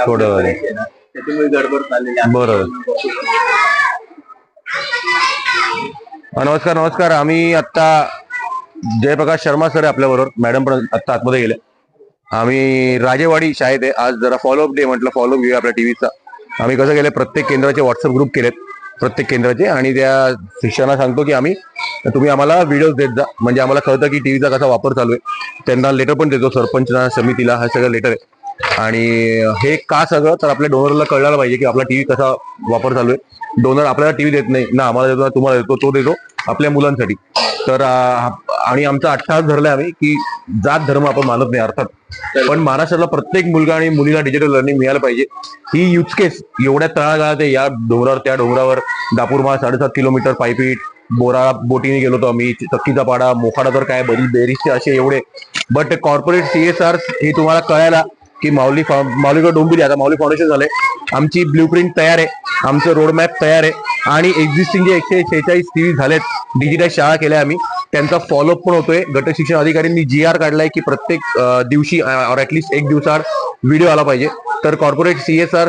थोडं त्याच्यामुळे गडबड चाललेली आहे. बरोबर. नमस्कार नमस्कार. आम्ही आता जयप्रकाश शर्मा सर आहे आपल्याबरोबर, मॅडम पण आता आतमध्ये गेले. आम्ही राजेवाडी शाळेत आहे. आज जरा फॉलोअप डे म्हटलं, फॉलोअप घेऊया आपल्या टीव्हीचा. आम्ही कसं केलं, प्रत्येक केंद्राचे व्हॉट्सअप ग्रुप केलेत प्रत्येक केंद्राचे, आणि त्या शिक्षकांना सांगतो की तुम्ही आम्हाला व्हिडिओज देत जा, म्हणजे आम्हाला कळतं की टीव्हीचा कसा वापर चालू आहे. त्यांना लेटर पण देतो, सरपंचना, समितीला, हा सगळं लेटर आहे. आणि हे का सगळं, तर आपल्या डोनरला कळायला पाहिजे की आपला टीव्ही कसा वापर चालू आहे. डोनर आपल्याला टीव्ही देत नाही ना, आम्हाला देतो ना तुम्हाला देतो, तो देतो आपल्या मुलांसाठी. तर आणि आमचा अट्टाहास धरलाय आम्ही की जात धर्म आपण मानत नाही अर्थात, पण महाराष्ट्रातला प्रत्येक मुलगा आणि मुलीला डिजिटल लर्निंग मिळायला पाहिजे. ही यूज केस एवढ्या तळागाळात आहे, या डोंगरावर त्या डोंगरावर, दापूरमा 7.5 किलोमीटर पायपीट, बोटीने गेलो होतो आम्ही, चक्कीचा पाडा, मोखाडा, तर काय बेरीजचे असे एवढे. बट कॉर्पोरेट CSR हे तुम्हाला कळायला की माऊलीगड डोंबिवली, आता माऊली फाउंडेशन झालंय, आमची ब्ल्यूप्रिंट तयार आहे, आमचं रोडमॅप तयार आहे, आणि एक्झिस्टिंग जे 146 टीव्ही झालेत, डिजिटाईज शाळा केल्या आम्ही, त्यांचा फॉलोअप पण होतोय. गट शिक्षण अधिकाऱ्यांनी GR काढलाय की प्रत्येक दिवशी और ऍटलीस्ट एक दिवसाआड व्हिडिओ आला पाहिजे. तर corporate CSR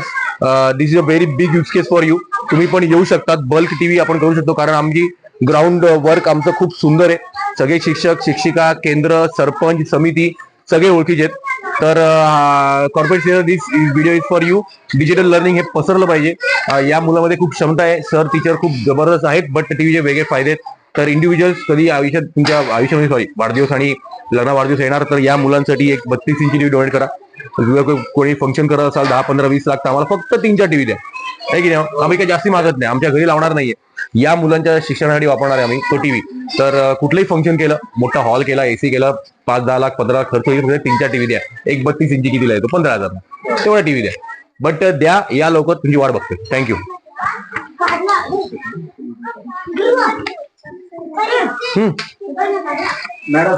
this is a very big use case for you. तुम्ही पण येऊ शकतात, बल्क टीव्ही आपण करू शकतो, कारण आमची ग्राउंड वर्क आमचं खूप सुंदर आहे. सगळे शिक्षक, शिक्षिका, केंद्र, सरपंच, समिती सगळे ओळखीचे आहेत. तर corporate this video is for you. Digital learning हे पसरलं पाहिजे. या मुलामध्ये खूप क्षमता आहे, सर टीचर खूप जबरदस्त आहेत, बट टीव्हीचे वेगळे फायदे आहेत. तर इंडिव्हिज्युअल्स कधी आयुष्यात, तुमच्या आयुष्यामध्ये सॉरी वाढदिवस आणि लग्न वाढदिवस येणार, तर या मुलांसाठी एक 32 इंची टीव्ही डोनेट करा. कोणी फंक्शन करत असाल 10, 15, 20 लाख, तर आम्हाला फक्त 3-4 टीव्ही द्या, आहे की नाही. आम्ही काही जास्ती मागत नाही, आमच्या घरी लावणार नाहीये, या मुलांच्या शिक्षणासाठी वापरणार आहे आम्ही तो टीव्ही. तर कुठलंही फंक्शन केलं, मोठा हॉल केला, AC केला, 5-10 लाख, 15 लाख खर्च होईल, 3-4 टीव्ही द्या. एक 32 इंची कितीला येतो, 15,000 तेवढा टीव्ही द्या. बट द्या, या लवकर, तुमची वाट बघते. थँक्यू. मॅडम